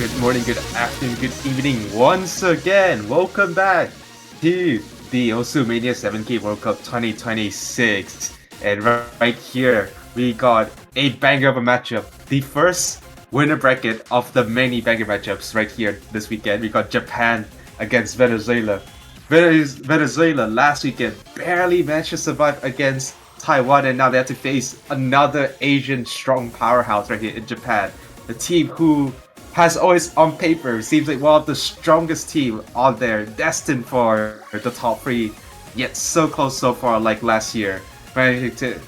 good morning, good afternoon, good evening once again. Welcome back to the Mania 7K World Cup 2026. And right here, we got a banger of a matchup. The first winner bracket of the many banger matchups right here this weekend. We got Japan against Venezuela. Venezuela last weekend barely managed to survive against Taiwan, and now they have to face another Asian strong powerhouse right here in Japan. The team who has always on paper seems like one of the strongest team on there, destined for the top three, yet so close so far like last year, managing to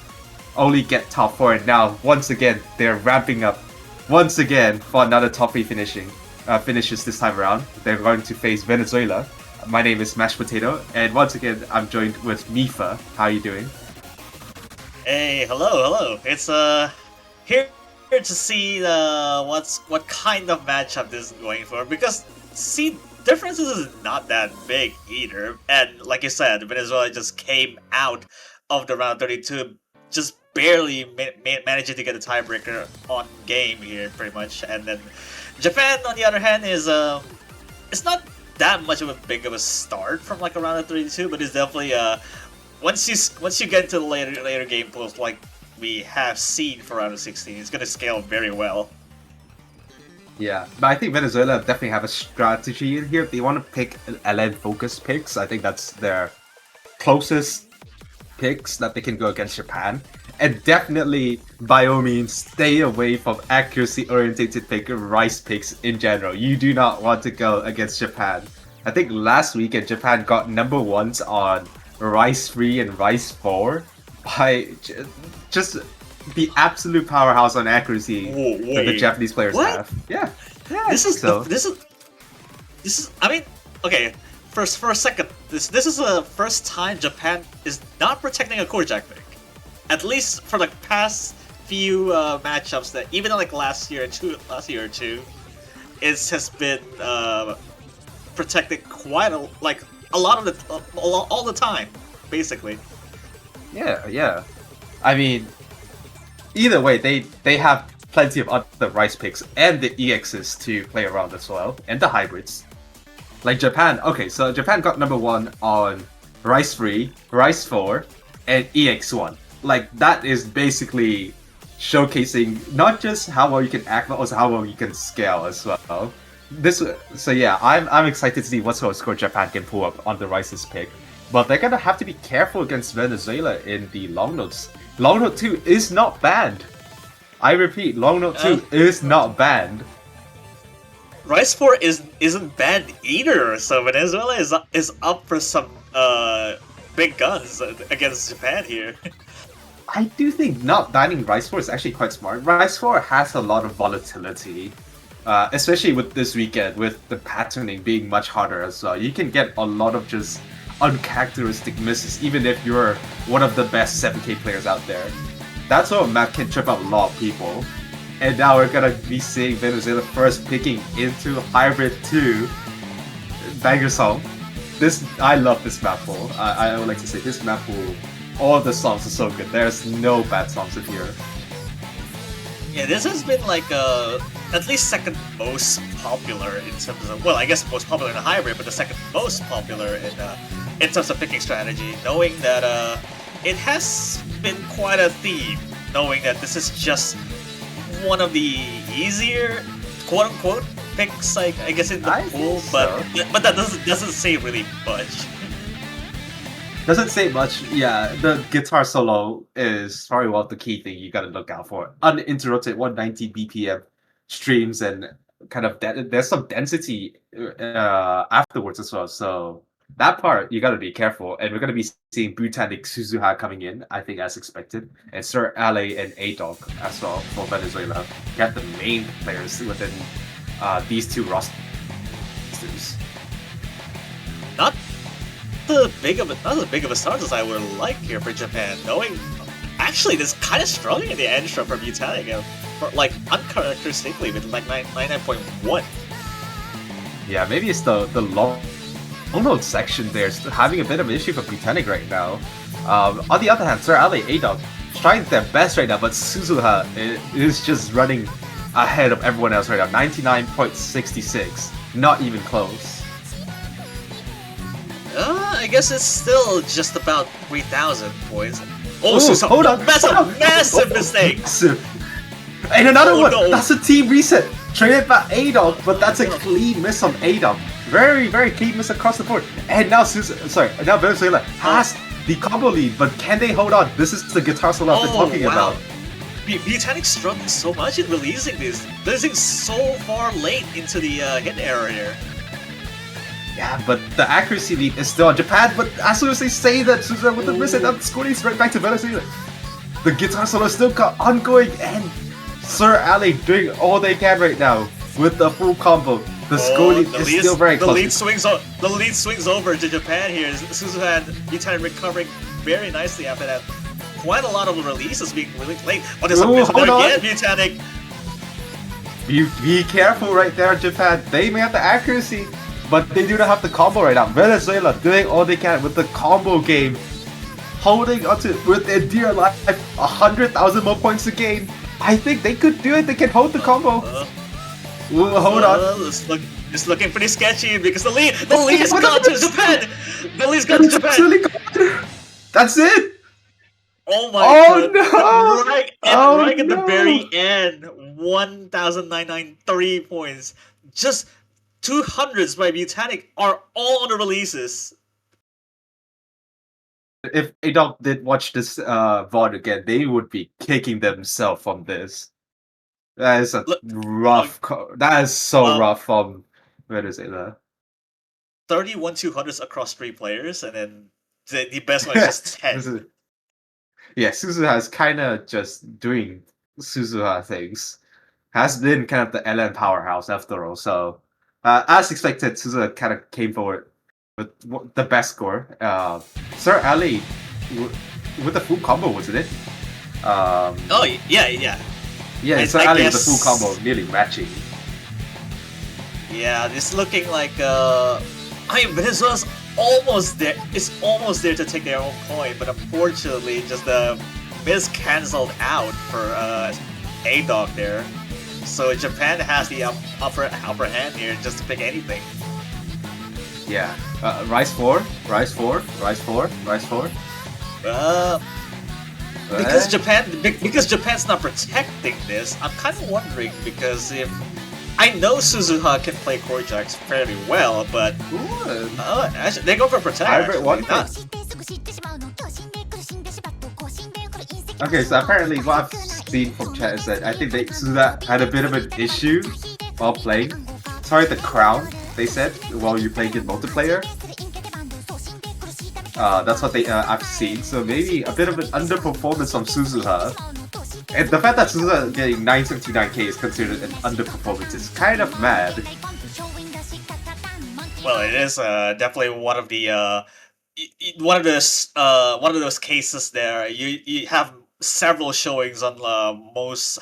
only get top four, and now once again they're ramping up once again for another top three finishes this time around. They're going to face Venezuela. My name is Mashed Potato, and once again I'm joined with Mifa. How are you doing? Hey, hello. It's here to see what kind of matchup this is going for, because see, differences is not that big either, and like you said, Venezuela just came out of the round 32 just barely managing to get a tiebreaker on game here pretty much, and then Japan on the other hand is it's not that much of a big of a start from like around the 32, but it's definitely once you get into the later game pools like we have seen for round of 16, it's gonna scale very well. Yeah, but I think Venezuela definitely have a strategy in here. They want to pick LN focused picks. I think that's their closest picks that they can go against Japan. And definitely, by all means, stay away from accuracy-oriented pick rice picks in general. You do not want to go against Japan. I think last weekend Japan got number ones on Rice 3 and Rice 4 by just the absolute powerhouse on accuracy that the Japanese players have. Yeah, This is. I mean, okay. First, for a second, this is the first time Japan is not protecting a core jack pick. At least for the past few matchups, that even like last year or two, it has been protected quite a lot of the all the time, basically. Yeah. I mean, either way, they have plenty of other rice picks and the EXs to play around as well, and the hybrids. Like Japan, okay, so Japan got number one on Rice 3, Rice 4, and EX1. Like, that is basically showcasing not just how well you can act, but also how well you can scale as well. So yeah, I'm excited to see what sort of score Japan can pull up on the Rice's pick. But they're gonna have to be careful against Venezuela in the long notes. Long note 2 is not banned. I repeat, long note 2 is not banned. Rice 4 isn't banned either, so Venezuela is up for some big guns against Japan here. I do think not banning Rice 4 is actually quite smart. Rice 4 has a lot of volatility, especially with this weekend, with the patterning being much harder as well. You can get a lot of just uncharacteristic misses, even if you're one of the best 7K players out there. That sort of map can trip up a lot of people. And now we're gonna be seeing Venezuela first picking into Hybrid 2. Banger song. I love this map pool. I would like to say this map pool, all the songs are so good. There's no bad songs in here. Yeah, this has been like at least second most popular in terms of, well, I guess most popular in the hybrid, but the second most popular in terms of picking strategy. Knowing that it has been quite a theme, knowing that this is just one of the easier quote unquote picks, I guess, in the pool, but that doesn't say really much. Doesn't say much. Yeah, the guitar solo is probably one of the key thing you gotta look out for. Uninterrupted 190 BPM streams, and kind of there's some density afterwards as well. So that part you gotta be careful. And we're gonna be seeing Botanic Suzuha coming in, I think, as expected, and Sir Ale and A-Dog as well for Venezuela. Get the main players within these two rosters. Not as big of a start as I would like here for Japan. Knowing, actually, this kind of struggling in the Anstra from Botanic, for like uncharacteristically with like 99.1. Yeah, maybe it's the long note section there is having a bit of an issue for Botanic right now. On the other hand, Sir Ali A-Dog trying their best right now, but Suzuha is just running ahead of everyone else right now. 99.66. Not even close. I guess it's still just about 3,000 points. Oh, Ooh, hold on. That's a massive mistake! Massive. And another one! No. That's a team reset! Traded by A-Dog, but that's a clean miss on A-Dog. Very, very clean miss across the board. And now now Venezuela has the combo lead, but can they hold on? This is the guitar solo I've been talking about. Butanic's struggling so much in releasing this. Releasing so far late into the hit area. Yeah, but the accuracy lead is still on Japan, but as soon as they say that Suzuha with the miss, and scoring right back to Venezuela. The guitar solo is still ongoing, and Sir Ali doing all they can right now with the full combo. The score lead is still very close. The lead swings over to Japan here. Suzuha and Butanik recovering very nicely after that. Quite a lot of releases being really late. Oh, there's a miss there again, Butanik. Be careful right there, Japan. They may have the accuracy, but they do not have the combo right now. Venezuela doing all they can with the combo game, holding onto with their dear life 100,000 more points a game. I think they could do it. They can hold the combo. Hold on. It's looking pretty sketchy because the lead's gone to Japan. The lead's gone to Japan. That's it. Oh my god! No! Right at the very end, 1,993 points. Just 200s by Butanik are all on the releases. If A-Dog did watch this VOD again, they would be kicking themselves from this. That is a rough. That is so rough from Venezuela. 31 200s across 3 players, and then the best one is just 10. Yeah, Suzuha is kind of just doing Suzuha things. Has been kind of the LN powerhouse after all. So, as expected, Suzuha kind of came forward with the best score. Sir Ali with the full combo, wasn't it? Oh yeah. Yeah, Sir Ali with the full combo, nearly matching. Yeah, it's looking like Venezuela's almost there. It's almost there to take their own point, but unfortunately, just the miss cancelled out for A-Dog there. So Japan has the upper hand here, just to pick anything. Yeah, Rise 4. Because Japan's not protecting this, I'm kind of wondering, because if I know Suzuha can play Korjaks fairly well, but actually, they go for protect. Okay, so apparently what I've seen from chat is that I think Suzuha had a bit of an issue while playing. Sorry, the crown, they said, while you're playing in multiplayer. That's what I've seen, so maybe a bit of an underperformance from Suzuha. And the fact that Suzuha getting 979k is considered an underperformance is kind of mad. Well, it is definitely one of those cases there. You have several showings on most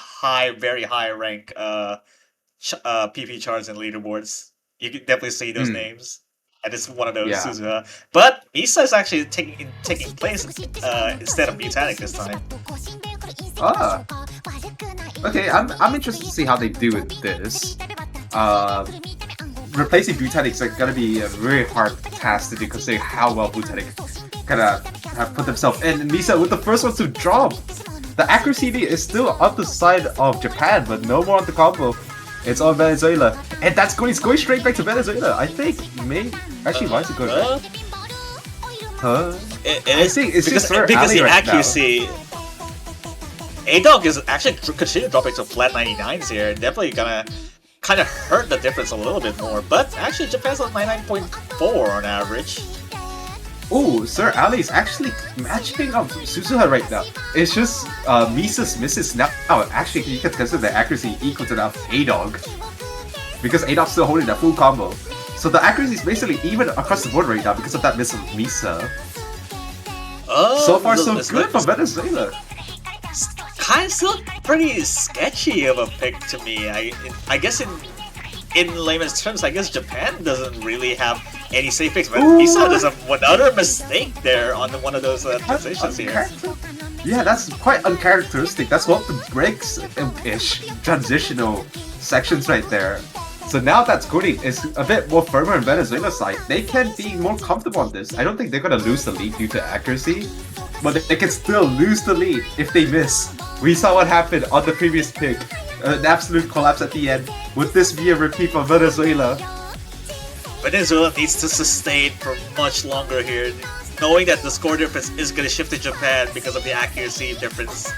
very high rank PP charts and leaderboards. You can definitely see those names. And it's one of those Suzuha. But Misa is actually taking place instead of Butanik this time. Okay, I'm interested to see how they do with this. Replacing Butanik is gonna be a very hard task to do, considering how well Butanik kinda have put themselves in. And Misa with the first one to drop. The accuracy is still on the side of Japan, but no more on the combo. It's on Venezuela, and it's going straight back to Venezuela. I think actually, why is it going back? It's because the accuracy. A-Dog is actually continuing dropping to flat 99s here. Definitely gonna kind of hurt the difference a little bit more. But actually, Japan's on 99.4 on average. Oh, Sir Ali is actually matching up Suzuha right now. It's just Misa's misses now. Actually, you can consider the accuracy equal to that of A-Dog. Because A-Dog's still holding that full combo. So the accuracy is basically even across the board right now because of that miss of Misa. So far, so good for Venezuela. Kind of still pretty sketchy of a pick to me. I guess in layman's terms, I guess Japan doesn't really have any safe picks, but Misa does another mistake there on one of those transitions here. Yeah, that's quite uncharacteristic. That's one of the breaks-ish transitional sections right there. So now that Scotty is a bit more firmer on Venezuela's side, they can be more comfortable on this. I don't think they're gonna lose the lead due to accuracy, but they can still lose the lead if they miss. We saw what happened on the previous pick. An absolute collapse at the end. Would this be a repeat for Venezuela? Venezuela needs to sustain for much longer here, knowing that the score difference is going to shift to Japan because of the accuracy difference.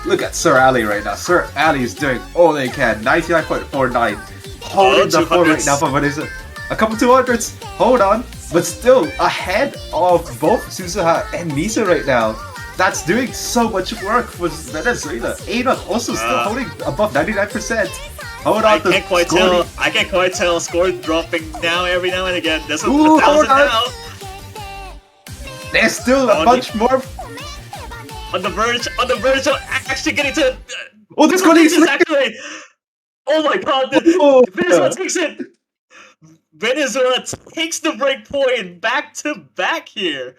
Look at Sir Ali right now. Sir Ali is doing all they can. 99.49. Holding the phone right now for Venezuela. A couple 200s. Hold on. But still ahead of both Suzuha and Misa right now. That's doing so much work for Venezuela. Adon also still holding above 99%. Hold on, I can't quite tell. Score dropping now every now and again. There's a 1,000 now. There's still a bunch more. On the verge of actually getting to. Oh, this one is actually. Oh my god! Venezuela takes it. Venezuela takes the break point back to back here.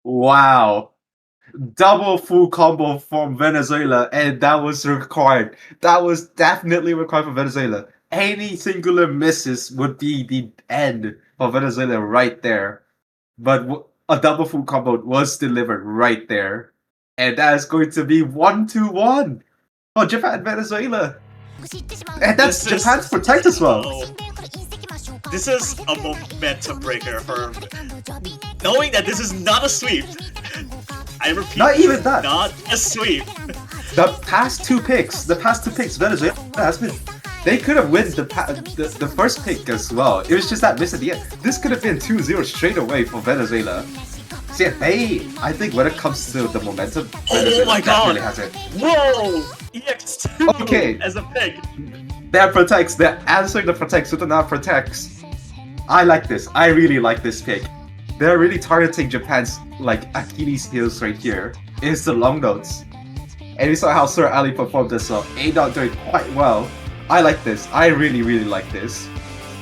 Wow. Double full combo from Venezuela, and that was required. That was definitely required for Venezuela. Any singular misses would be the end for Venezuela right there. But a double full combo was delivered right there. And that is going to be 1-1 for Japan and Venezuela. And that's Japan's protect as well. This is a momentum breaker for knowing that this is not a sweep. I repeat, not even that. Not a sweep. The past two picks, Venezuela has been. They could have won the first pick as well. It was just that miss at the end. This could have been 2-0 straight away for Venezuela. So yeah, I think when it comes to the momentum, Venezuela my god! Really has it. Whoa! EX2 okay. As a pick. That protects. They're answering the protects with the not protects. I like this. I really like this pick. They're really targeting Japan's Achilles heels right here. Is the long notes. And we saw how Sir Ali performed as well. A-Dot doing quite well. I like this. I really, really like this.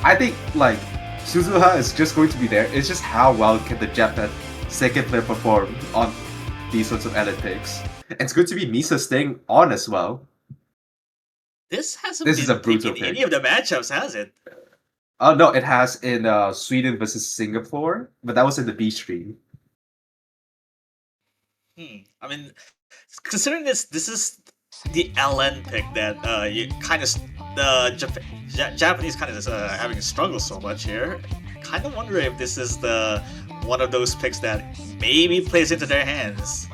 I think Suzuha is just going to be there. It's just how well can the Japan second player perform on these sorts of edit picks. And it's good to be Misa staying on as well. This hasn't been a brutal pick in any of the matchups, has it? Oh no, it has in Sweden versus Singapore, but that was in the B stream. I mean, considering this is the LN pick that you kind of the Japanese kind of having struggled so much here. Kind of wonder if this is the one of those picks that maybe plays into their hands.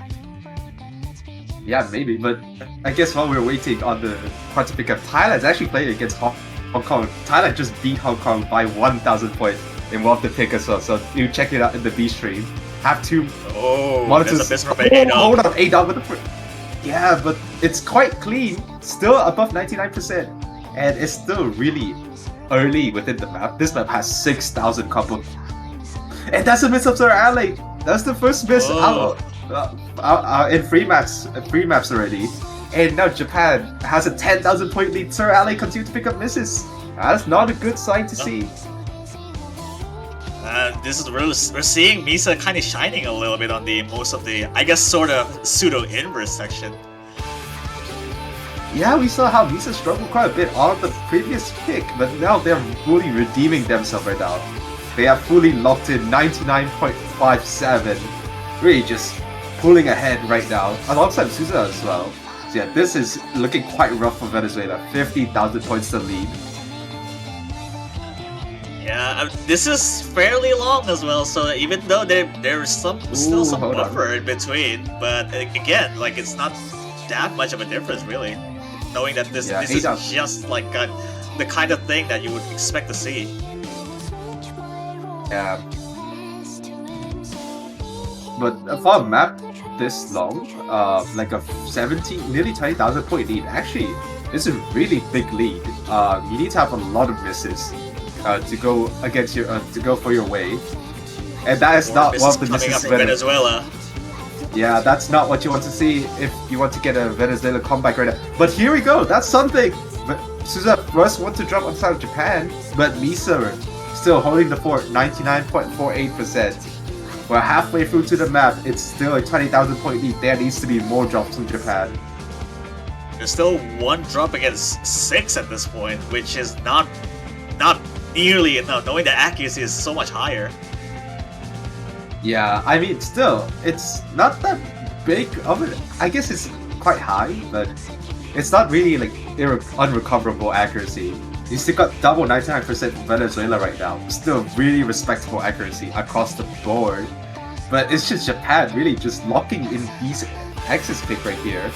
Yeah, maybe, but I guess while we're waiting on the quantum pickup, Thailand's actually playing against Hong Kong. Thailand just beat Hong Kong by 1,000 points in one of the pick as well, so you check it out in the B stream. Have two monitors. Hold on, A-Dot with the yeah, but it's quite clean, still above 99%, and it's still really early within the map. This map has 6,000 couple, and that's a miss of Sir Ali. That's the first miss in free maps already, and now Japan has a 10,000 point lead. Sir Ali continues to pick up misses. That's not a good sign to see. This is really, we're seeing Misa kind of shining a little bit on the most of the, I guess, sort of pseudo inverse section. Yeah, we saw how Misa struggled quite a bit on the previous pick, but now they're fully redeeming themselves right now. They have fully locked in 99.57, really just pulling ahead right now, alongside Suzuha as well. So yeah, this is looking quite rough for Venezuela. 50,000 points to lead. Yeah, this is fairly long as well, so even though there's still some buffer in between, but again, it's not that much of a difference really, knowing that this is just the kind of thing that you would expect to see. Yeah. But for a map this long, like a 17, nearly 20,000 point lead, actually, it's a really big lead. You need to have a lot of misses to go against your to go for your way, and that is not one of the misses from Venezuela. Yeah, that's not what you want to see if you want to get a Venezuela comeback right now. But here we go. That's something. But Suzuha first want to drop outside of Japan, but Misa still holding the fort, 99.48%. We're halfway through to the map. It's still a 20,000 point lead. There needs to be more drops from Japan. There's still one drop against 6 at this point, which is not nearly enough, knowing the accuracy is so much higher. Yeah, I mean, still, it's not that big of it. I guess it's quite high, but it's not really like unrecoverable accuracy. You still got double 99% Venezuela right now. Still really respectable accuracy across the board. But it's just Japan really just locking in these X's pick right here,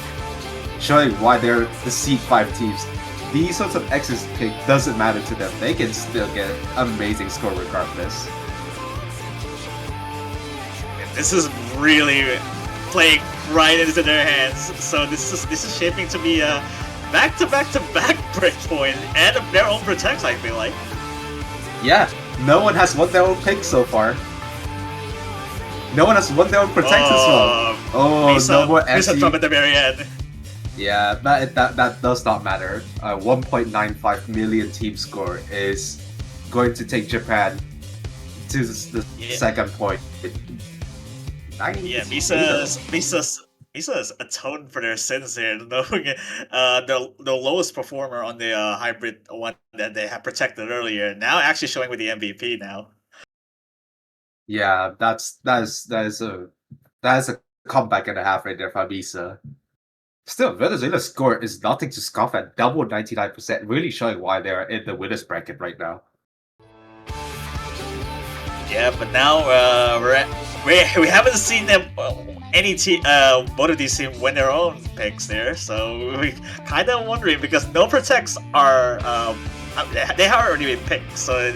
showing why they're the seed 5 teams. These sorts of X's pick doesn't matter to them. They can still get amazing score regardless. This is really playing right into their hands. So this is shaping to be a back-to-back-to-back breakpoint and their own protects, I feel like. Yeah, no one has won their own pick so far. No one has won their own protects as well. Oh, no more SE. Drop at the very end. Yeah, that does not matter. 1.95 million team score is going to take Japan to the second point. Yeah, Misa's atoned for their sins here, knowing the lowest performer on the hybrid one that they had protected earlier, now actually showing with the MVP now. Yeah, that is a comeback and a half right there for Misa. Still, Venezuela's score is nothing to scoff at, double 99%, really showing why they're in the winners bracket right now. Yeah, but now we haven't seen them both of these teams win their own picks there, so we kind of wondering because no protects are they have already been picked. So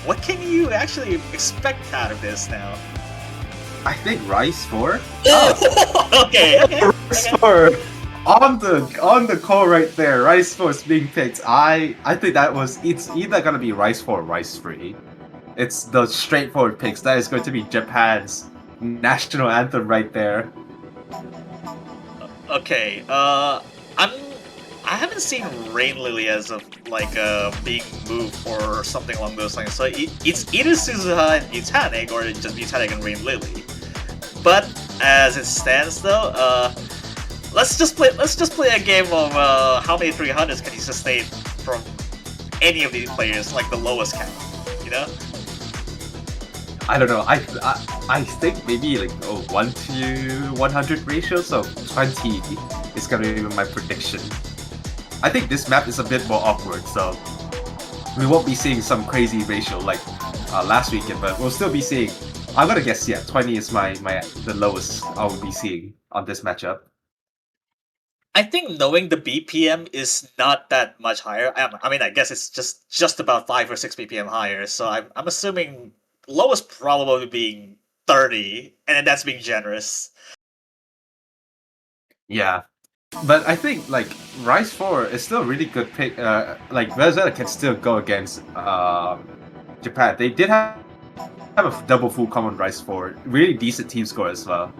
what can you actually expect out of this now? I think Rice 4. Okay. Rice 4 on the call right there. Rice 4 is being picked. I think it's either gonna be Rice 4 or Rice 3. It's the straightforward picks. That is going to be Japan's national anthem right there. Okay, I haven't seen Rain Lily as like a big move or something along those lines. So it's either Suzuha and Mutanic or just Mutanic and Rain Lily. But as it stands though, let's just play a game of how many 300s can you sustain from any of these players, like the lowest count, you know? I don't know. I think maybe like 1 to 100 ratio, so 20 is gonna be my prediction. I think this map is a bit more awkward, so we won't be seeing some crazy ratio like last weekend, but we'll still be seeing. I'm gonna guess 20 is the lowest I will be seeing on this matchup. I think knowing the BPM is not that much higher. I mean, I guess it's just about 5 or 6 BPM higher. So I'm assuming lowest probably being 30, and then that's being generous. Yeah, but I think like Rice 4 is still a really good pick. Like Venezuela can still go against Japan. They did have a double full combo on Rice 4. Really decent team score as well.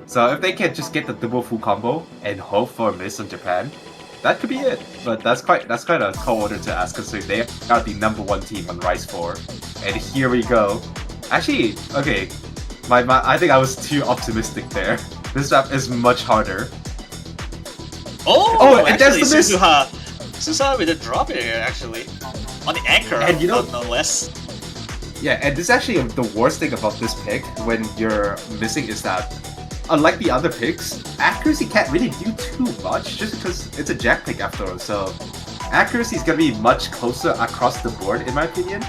So if they can just get the double full combo and hope for a miss on Japan, that could be it. But that's quite a tall order to ask considering they are the #1 team on Rice 4. And here we go. Actually, okay, I think I was too optimistic there. This map is much harder. Oh, and that's the miss. Suzuha with a drop here actually on the anchor, and you know, no less. Yeah, and this is actually the worst thing about this pick when you're missing is that, unlike the other picks, accuracy can't really do too much just because it's a jack pick after all. So accuracy is gonna be much closer across the board in my opinion.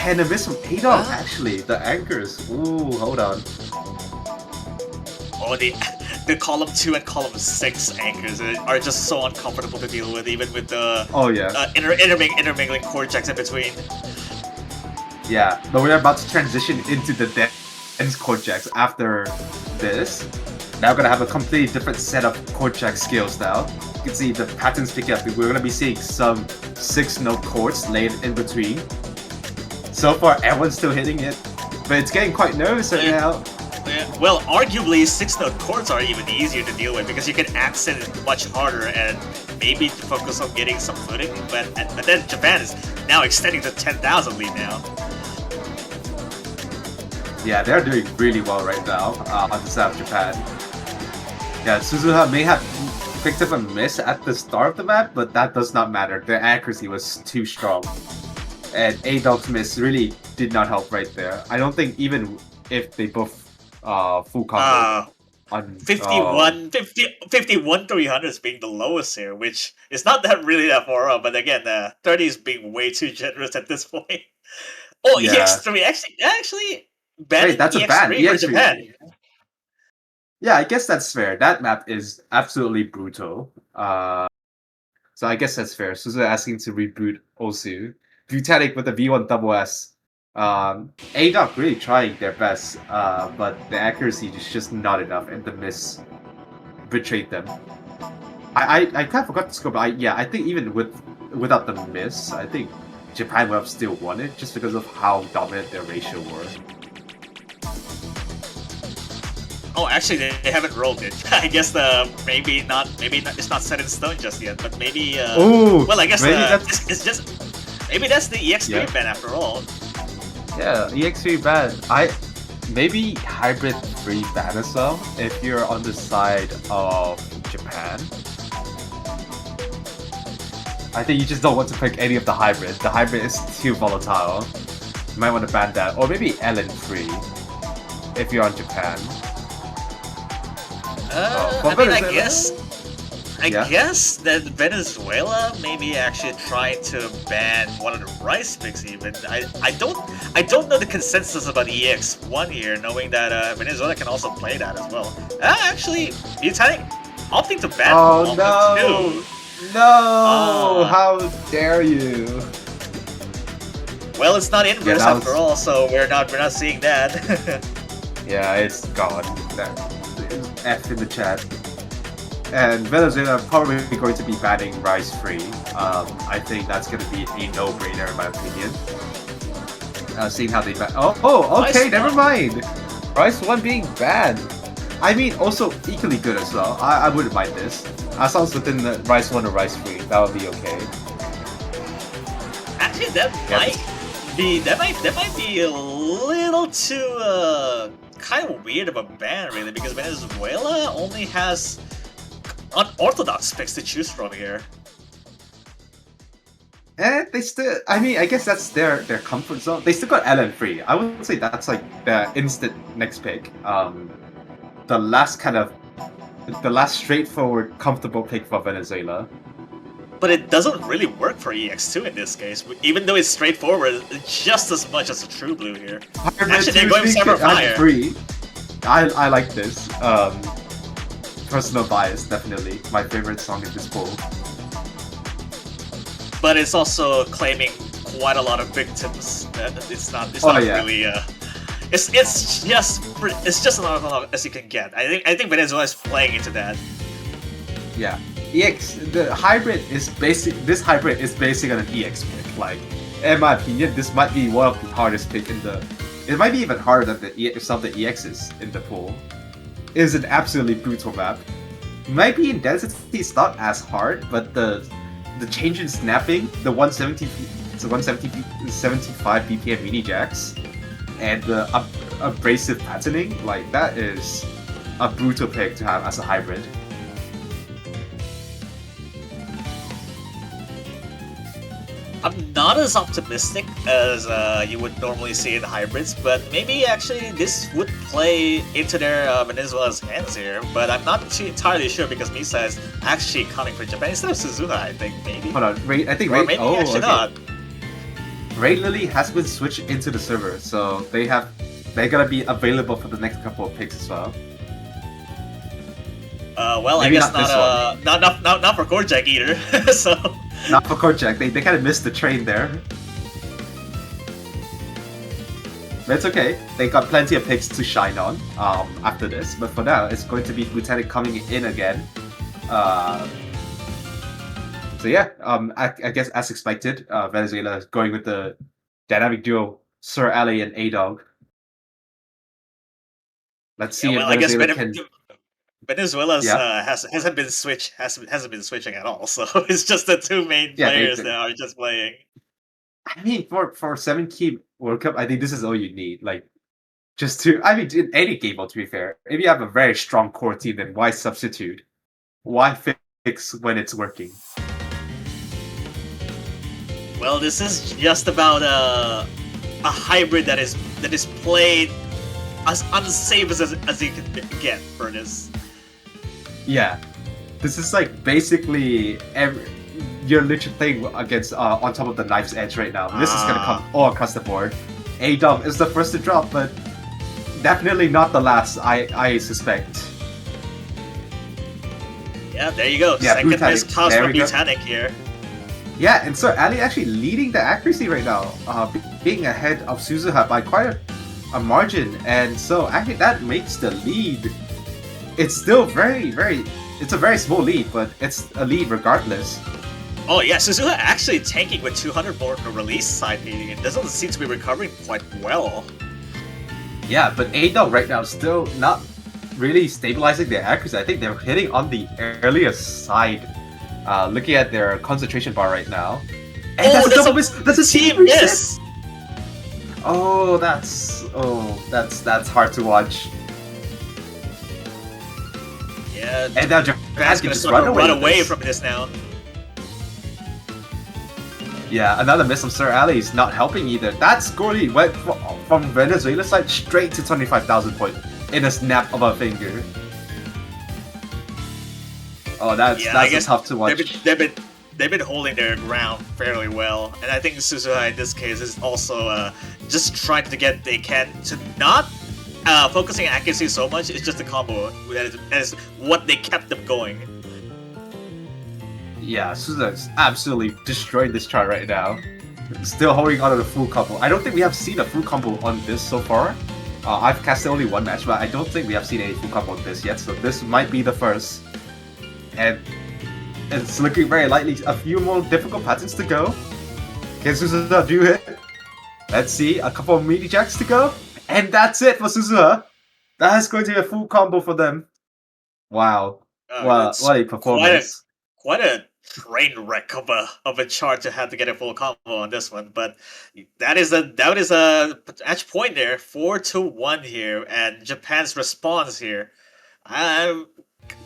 And a miss from Adolf, actually, the anchors. Ooh, hold on. Oh, the column 2 and column 6 anchors are just so uncomfortable to deal with, even with the intermingling core checks in between. Yeah, but we're about to transition into the dense core checks after this. Now we're gonna have a completely different set of core check skills now. You can see the patterns picking up. We're gonna be seeing some 6-note chords laid in between. So far, everyone's still hitting it, but it's getting quite nervous right now. Yeah. Well, arguably, 6-note chords are even easier to deal with because you can accent it much harder and maybe focus on getting some footing. But then Japan is now extending to 10,000 lead now. Yeah, they're doing really well right now on the side of Japan. Yeah, Suzuha may have picked up a miss at the start of the map, but that does not matter. Their accuracy was too strong. And A-Dog's miss really did not help right there. I don't think even if they both full comboed Uh, on 51 300 is being the lowest here, which is not that really that far up. But again, 30 is being way too generous at this point. Oh, yeah. EX3 actually Wait, banning that's a ban. EX3 for EX3. Japan. Yeah, I guess that's fair. That map is absolutely brutal. So I guess that's fair. Suzu asking to reboot Osu. Butanic with the V1 double S. A-Dog really trying their best, but the accuracy is just not enough, and the miss betrayed them. I kind of forgot the score, but I think even without the miss, I think Japan would have still won it just because of how dominant their ratio were. Oh, actually, they haven't rolled it. I guess maybe not. It's not set in stone just yet. But maybe. Oh, well, I guess maybe that's it's just maybe that's the EX3 ban after all. Yeah, EX3 ban. Maybe hybrid 3 ban as well if you're on the side of Japan. I think you just don't want to pick any of the hybrid. The hybrid is too volatile. You might want to ban that. Or maybe LN3 if you're on Japan. I mean, I guess that Venezuela maybe actually tried to ban one of the rice picks even. I don't know the consensus about EX1 here, knowing that Venezuela can also play that as well. Actually, Butanic opting to ban no! too. No! How dare you? Well, it's not inverse after all, so we're not seeing that. Yeah, it's gone. F in the chat. And Venezuela are probably going to be banning rice free. I think that's going to be a no-brainer in my opinion. Seeing how they ban. Okay, never mind. Rice 1 being banned. I mean, also equally good as well. I wouldn't mind this. As long as within the rice 1 or rice free, that would be okay. Actually, that might be a little too kind of weird of a ban, really, because Venezuela only has unorthodox picks to choose from here. They still, I mean, I guess that's their comfort zone. They still got LN free. I would say that's like the instant next pick. The last straightforward, comfortable pick for Venezuela. But it doesn't really work for EX2 in this case, even though it's straightforward just as much as a True Blue here. Actually, they're going Cyber Fire. Free. I like this. Personal bias, definitely. My favorite song in this poll. But it's also claiming quite a lot of victims. It's not really. It's just enough as you can get. I think Venezuela is playing into that. Yeah. The hybrid is basic. This hybrid is basically an EX pick. Like, in my opinion, this might be one of the hardest pick in the. It might be even harder than some of the EXs in the pool. It is an absolutely brutal map. Maybe in density it's not as hard, but the change in snapping, the 175 BPM mini jacks, and the abrasive patterning, like that is a brutal pick to have as a hybrid. I'm not as optimistic as you would normally see in hybrids, but maybe actually this would play into their Venezuela's hands here. But I'm not entirely sure because Misa is actually coming for Japan instead of Suzuha, I think, maybe. Hold on, I think Or maybe actually not. Raid Lily has been switched into the server, so they're gonna be available for the next couple of picks as well. Well, maybe I guess not for Korjak either. So. Not for Korjak, they kind of missed the train there. But it's okay, they got plenty of picks to shine on after this, but for now, it's going to be Butanic coming in again. So yeah, I guess as expected, Venezuela is going with the dynamic duo, Sir Ali and A-Dog. Let's see if Venezuela can... Venezuela's hasn't been switching at all, so it's just the two main players that are just playing. I mean, for 7 key World Cup, I think this is all you need. Like, Just to, I mean, in any game mode, to be fair, if you have a very strong core team, then why substitute? Why fix when it's working? Well, this is just about a hybrid that is played as unsafe as you can get for this. Yeah, this is like basically you're literally playing against on top of the knife's edge right now. This is gonna come all across the board. A-Dub is the first to drop, but definitely not the last. I suspect. Yeah, there you go. Yeah, second best cost from Botanic here. Yeah, and so Ali actually leading the accuracy right now, being ahead of Suzuha by quite a margin, and so actually that makes the lead. It's still it's a very small lead, but it's a lead regardless. Oh yeah, Suzuha actually tanking with 200 more release side meeting. It doesn't seem to be recovering quite well. Yeah, but A-Dog right now still not really stabilizing their accuracy. I think they're hitting on the earlier side. Looking at their concentration bar right now. And that's a team miss! Oh, that's hard to watch. Yeah, and now Japan can just run away from this now. Yeah, another miss from Sir Ali's not helping either. That score lead went from Venezuela side straight to 25,000 points in a snap of a finger. Oh, that's tough to watch. They've been holding their ground fairly well, and I think Suzuha in this case is also just trying to get they can to not focusing on accuracy so much. It's just a combo that is what they kept them going. Yeah, Suzuha's absolutely destroying this chart right now. Still holding on to the full combo. I don't think we have seen a full combo on this so far. I've casted only one match, but I don't think we have seen any full combo on this yet, so this might be the first. And it's looking very likely a few more difficult patterns to go. Can Suzuha do it? Let's see, a couple of meaty jacks to go. And that's it for Suzuha. That is going to be a full combo for them. Wow. What a performance. Quite a train wreck of a chart to have to get a full combo on this one, but that is a match point there, 4-1 here, and Japan's response here. I'm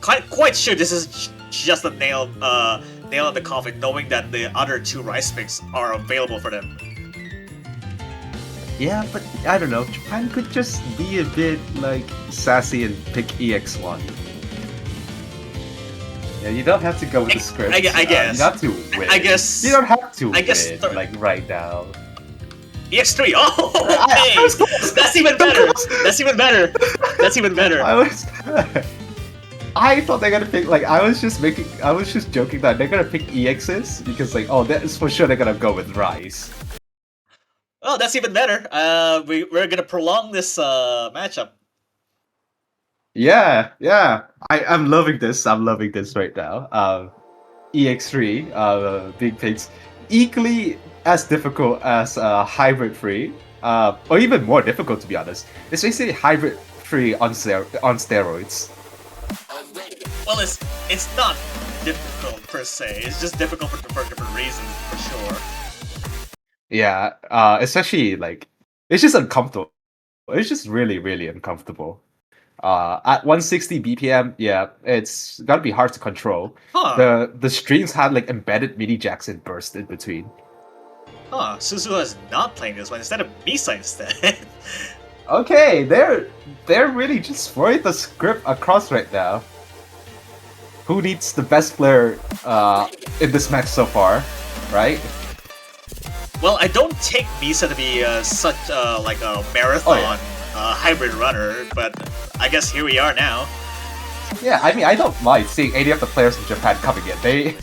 quite sure this is just a nail in the coffin, knowing that the other two rice picks are available for them. Yeah, but I don't know. Japan could just be a bit like sassy and pick EX1. Yeah, you don't have to go with the script. I guess. You have to win. I guess. You don't have to win, like right now. EX3. Oh, hey, that's even better. That's even better. That's even better. I thought they're gonna pick I was just joking that they're gonna pick EXs because that's for sure they're gonna go with Rise. Oh, that's even better. We're gonna prolong this matchup. Yeah. I'm loving this. I'm loving this right now. EX3, big picks, equally as difficult as Hybrid 3, or even more difficult to be honest. It's basically Hybrid 3 on steroids. Well, it's not difficult per se. It's just difficult for different reasons, for sure. Yeah, especially it's just uncomfortable. It's just really, really uncomfortable. At 160 BPM, yeah, it's gotta be hard to control. Huh. The strings had embedded mini jacks and burst in between. Huh, Suzuha is not playing this one instead of Misa instead. Okay, they're really just throwing the script across right now. Who needs the best player in this match so far, right? Well, I don't take Misa to be such a marathon hybrid runner, but I guess here we are now. Yeah, I mean, I don't mind seeing any of the players from Japan coming in.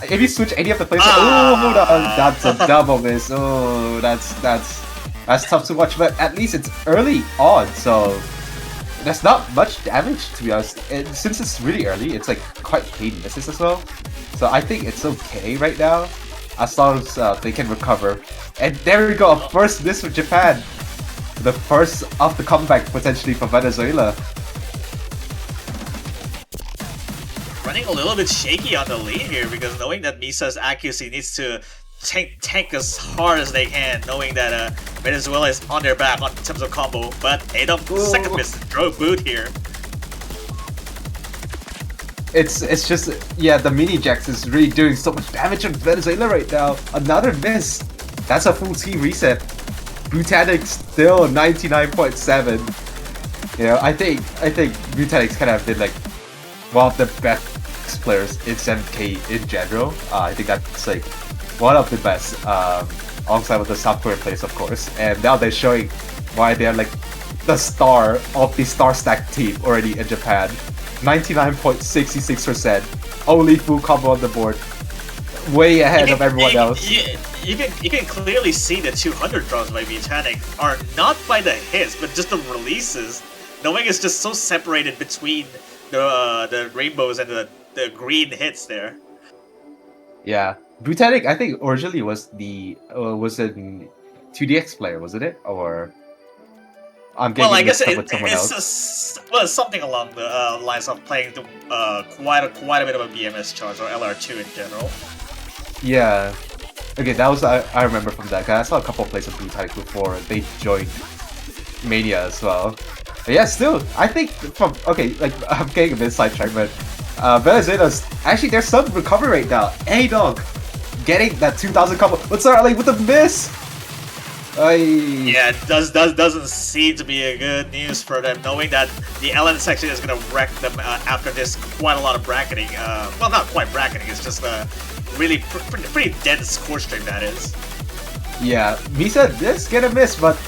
If you switch any of the players, that's a double miss. Oh, that's tough to watch. But at least it's early on, so there's not much damage to be honest. And since it's really early, it's quite clean misses as well. So I think it's okay right now, as long as they can recover. And there we go, a first miss for Japan. The first of the comeback potentially for Venezuela. Running a little bit shaky on the lane here because knowing that Misa's accuracy needs to tank as hard as they can, knowing that Venezuela is on their back in terms of combo. But Adam, second miss, drove boot here. It's just, yeah, the mini Jax is really doing so much damage on Venezuela right now. Another miss. That's a full team reset. Butanic's still 99.7. You know, I think Butanic's kind of been like one of the best players in 7K in general. I think that's like one of the best, alongside with the South Korean players, of course. And now they're showing why they're like the star of the star stack team already in Japan. 99.66%, only full combo on the board, way ahead of everyone else. You can clearly see the 200 draws by Butanic are not by the hits, but just the releases. Knowing it's just so separated between the rainbows and the green hits there. Yeah, Butanic I think originally was an 2DX player, wasn't it? Or I'm getting mixed up with someone else. It's something along the lines of playing the quite a bit of a BMS charge or LR2 in general. Yeah. Okay, that was I remember from that guy. I saw a couple of plays of Butanic before they joined Mania as well. But yeah, still, I think I'm getting a bit sidetracked, but Venezuela's actually there's some recovery right now. A-Dog getting that 2000 combo. What's up, like with the miss? Yeah, it doesn't seem to be a good news for them, knowing that the LN section is gonna wreck them after this quite a lot of bracketing. Well, not quite bracketing. It's just a really pretty dense core stream that is. Yeah, Misa this gonna miss, but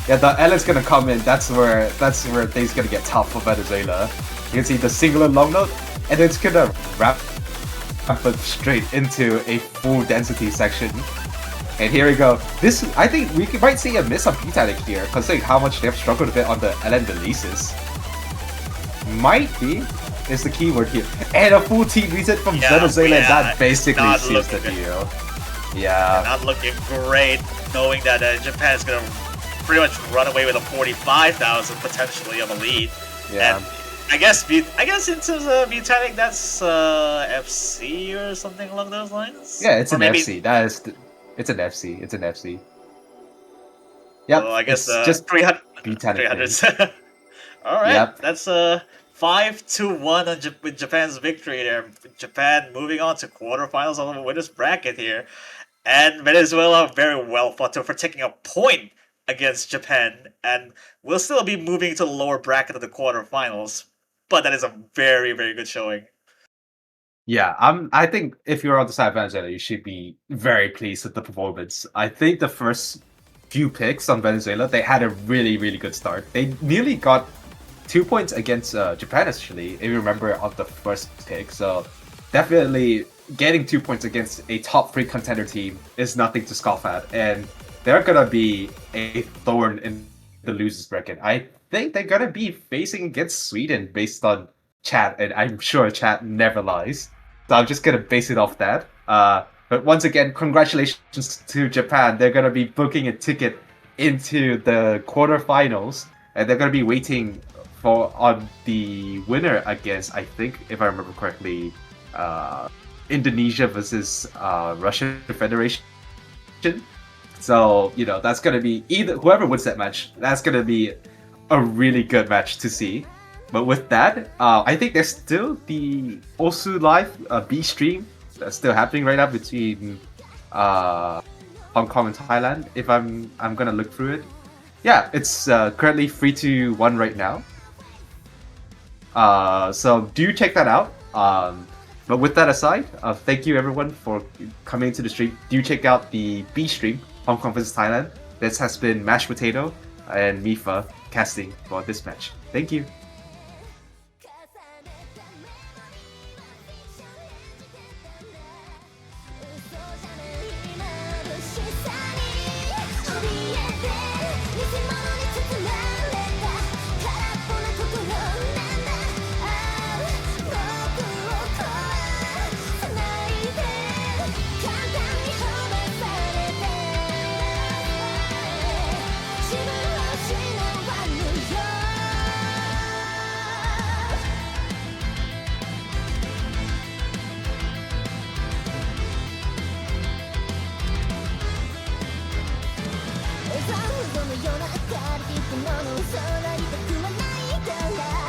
yeah, the LN's gonna come in. That's where things gonna get tough for Venezuela. You can see the singular long note, and it's gonna wrap it straight into a full density section. And here we go. This, I think we might see a miss on Butanic here, considering how much they've struggled a bit on the LN releases. Might be is the keyword here. And a full team reset from Venezuela, and that basically seals the deal. Yeah. Not looking great, knowing that Japan is going to pretty much run away with a 45,000 potentially of a lead. Yeah. And I guess in terms of Butanic, that's FC or something along those lines? Yeah, it's an FC. It's an FC. It's an FC. Yep. Well, I guess just 300. All right. Yep. That's 5-1 with Japan's victory there. Japan moving on to quarterfinals of the winners bracket here, and Venezuela very well fought for taking a point against Japan, and will still be moving to the lower bracket of the quarterfinals. But that is a very, very good showing. Yeah, I think if you're on the side of Venezuela, you should be very pleased with the performance. I think the first few picks on Venezuela, they had a really, really good start. They nearly got 2 points against Japan, actually, if you remember, on the first pick. So definitely getting 2 points against a top 3 contender team is nothing to scoff at. And they're going to be a thorn in the losers bracket. I think they're going to be facing against Sweden based on chat, and I'm sure chat never lies. So I'm just going to base it off that. But once again, congratulations to Japan. They're going to be booking a ticket into the quarterfinals, and they're going to be waiting on the winner against, I think, if I remember correctly, Indonesia versus Russian Federation. So, that's going to be either whoever wins that match, that's going to be a really good match to see. But with that, I think there's still the Osu Live B stream that's still happening right now between Hong Kong and Thailand. If I'm gonna look through it, yeah, it's currently 3-1 right now. So do check that out. But with that aside, thank you everyone for coming to the stream. Do check out the B stream, Hong Kong versus Thailand. This has been Mashed Potato and Mifa casting for this match. Thank you. くものそらりたくはないから